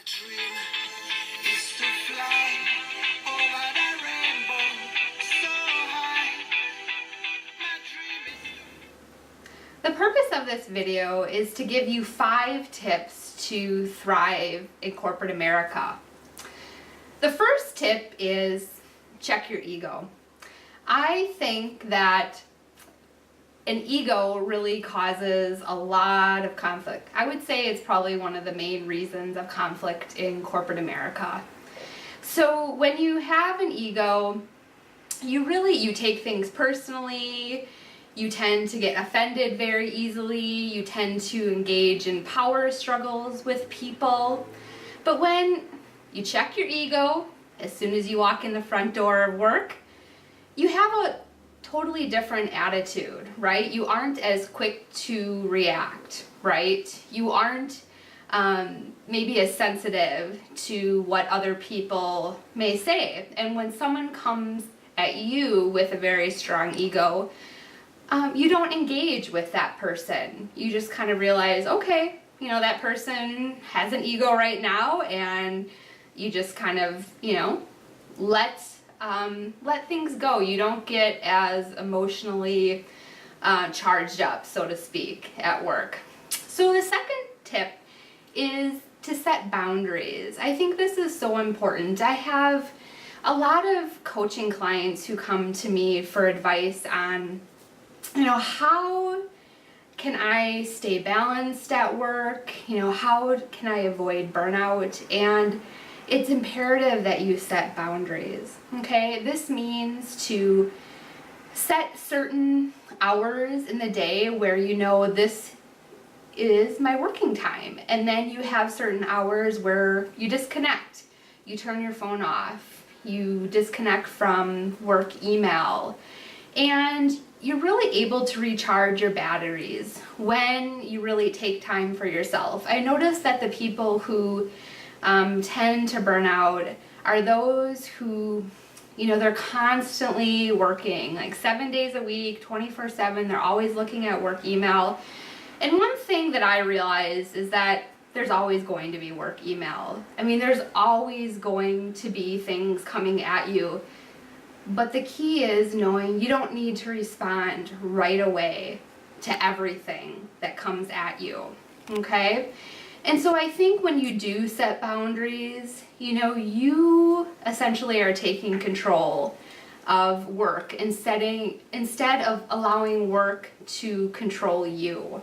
dream is to fly over the rainbow so high. My dream is The purpose of this video is to give you 5 tips to thrive in corporate America. The first tip is check your ego. I think that an ego really causes a lot of conflict. I would say it's probably one of the main reasons of conflict in corporate America. So when you have an ego, you take things personally, you tend to get offended very easily, you tend to engage in power struggles with people. But when you check your ego, as soon as you walk in the front door of work, you have a totally different attitude, right? You aren't as quick to react, right? You aren't maybe as sensitive to what other people may say. And when someone comes at you with a very strong ego, you don't engage with that person. You just kind of realize, okay, that person has an ego right now, and you just kind of, let things go. You don't get as emotionally charged up, so to speak, at work. So the second tip is to set boundaries. I think this is so important. I have a lot of coaching clients who come to me for advice on, how can I stay balanced at work? How can I avoid burnout? And it's imperative that you set boundaries, okay? This means to set certain hours in the day where this is my working time. And then you have certain hours where you disconnect. You turn your phone off. You disconnect from work email. And you're really able to recharge your batteries when you really take time for yourself. I notice that the people who tend to burn out are those who, they're constantly working, like 7 days a week, 24/7. They're always looking at work email. And one thing that I realize is that there's always going to be work email. There's always going to be things coming at you. But the key is knowing you don't need to respond right away to everything that comes at you, okay? And so I think when you do set boundaries, you essentially are taking control of work instead of allowing work to control you.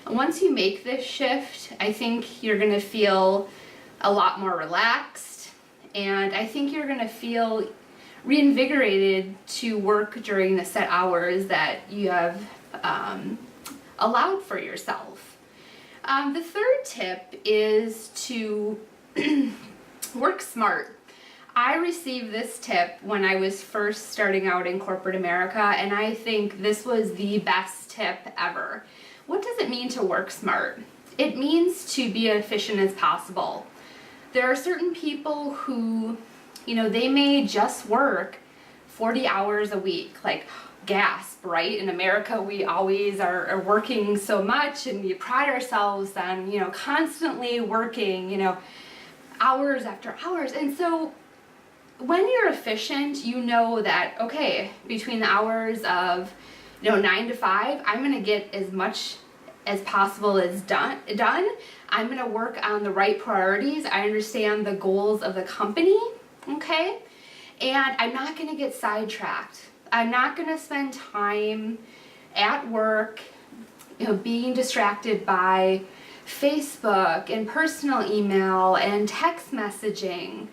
And once you make this shift, I think you're going to feel a lot more relaxed, and I think you're going to feel reinvigorated to work during the set hours that you have allowed for yourself. The third tip is to work smart. I received this tip when I was first starting out in corporate America, and I think this was the best tip ever. What does it mean to work smart? It means to be as efficient as possible. There are certain people who, they may just work 40 hours a week, like gasp, right? In America, we always are working so much, and we pride ourselves on, constantly working, hours after hours. And so when you're efficient, you know that, okay, between the hours of, 9 to 5, I'm going to get as much as possible is done. I'm going to work on the right priorities. I understand the goals of the company, okay? And I'm not going to get sidetracked. I'm not going to spend time at work, being distracted by Facebook and personal email and text messaging,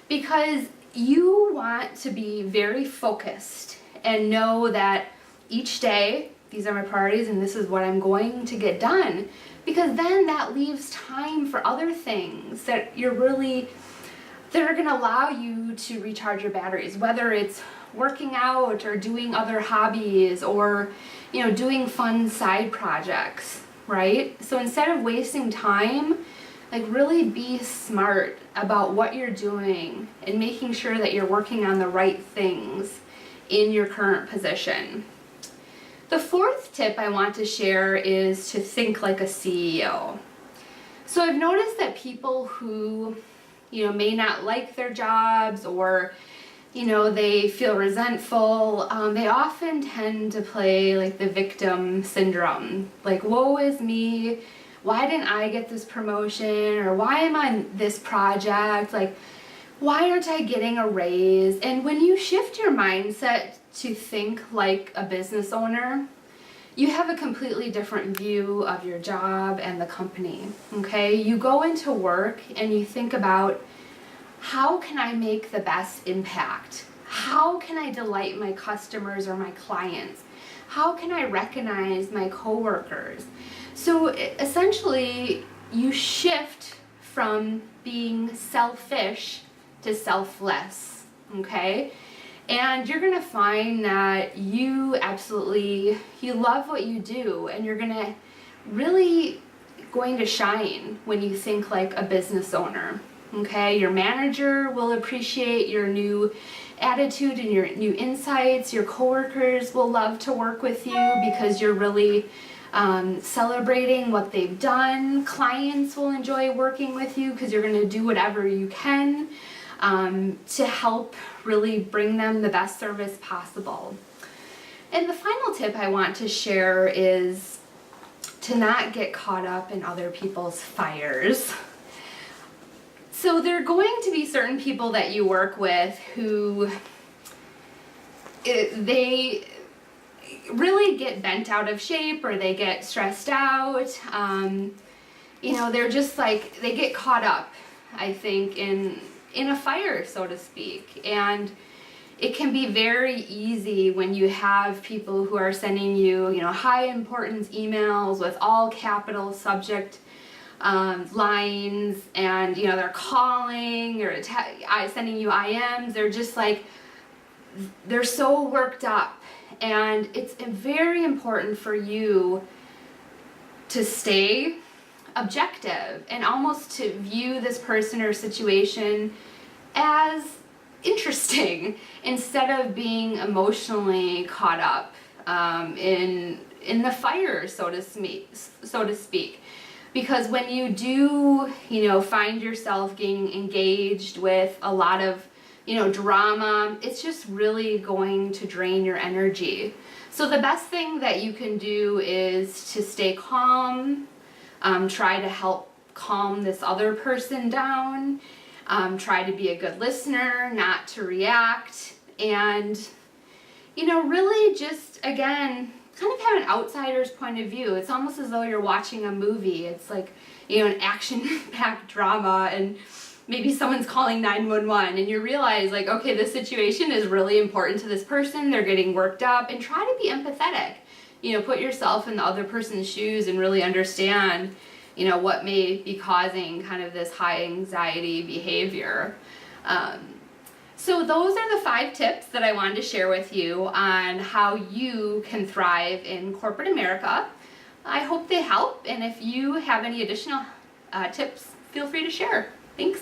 because you want to be very focused and know that each day, these are my priorities and this is what I'm going to get done, because then that leaves time for other things that are going to allow you to recharge your batteries, whether it's working out or doing other hobbies or, doing fun side projects, right? So instead of wasting time, really be smart about what you're doing and making sure that you're working on the right things in your current position. The fourth tip I want to share is to think like a CEO. So I've noticed that people who, may not like their jobs, or, they feel resentful, they often tend to play like the victim syndrome. Like, woe is me, why didn't I get this promotion? Or why am I on this project? Like, why aren't I getting a raise? And when you shift your mindset to think like a business owner, you have a completely different view of your job and the company, okay? You go into work and you think about, how can I make the best impact? How can I delight my customers or my clients? How can I recognize my coworkers? So essentially, you shift from being selfish to selfless, okay? And you're gonna find that you love what you do, and you're really going to shine when you think like a business owner, okay? Your manager will appreciate your new attitude and your new insights. Your coworkers will love to work with you because you're really celebrating what they've done. Clients will enjoy working with you because you're gonna do whatever you can to help really bring them the best service possible. And the final tip I want to share is to not get caught up in other people's fires. So there are going to be certain people that you work with who they really get bent out of shape, or they get stressed out. They're just like, they get caught up, I think, in a fire, so to speak. And it can be very easy when you have people who are sending you, high importance emails with all capital subject lines, and they're calling or sending you IMs. They're just like, they're so worked up. And it's very important for you to stay objective and almost to view this person or situation as interesting, instead of being emotionally caught up in the fire, so to speak. Because when you do, find yourself getting engaged with a lot of, drama, it's just really going to drain your energy. So the best thing that you can do is to stay calm, try to help calm this other person down, try to be a good listener, not to react, and, really just, again, kind of have an outsider's point of view. It's almost as though you're watching a movie. It's like, an action-packed drama, and maybe someone's calling 911, and you realize, like, okay, this situation is really important to this person. They're getting worked up, and try to be empathetic. Put yourself in the other person's shoes and really understand, what may be causing kind of this high anxiety behavior. So those are the 5 tips that I wanted to share with you on how you can thrive in corporate America. I hope they help, and if you have any additional tips, feel free to share. Thanks.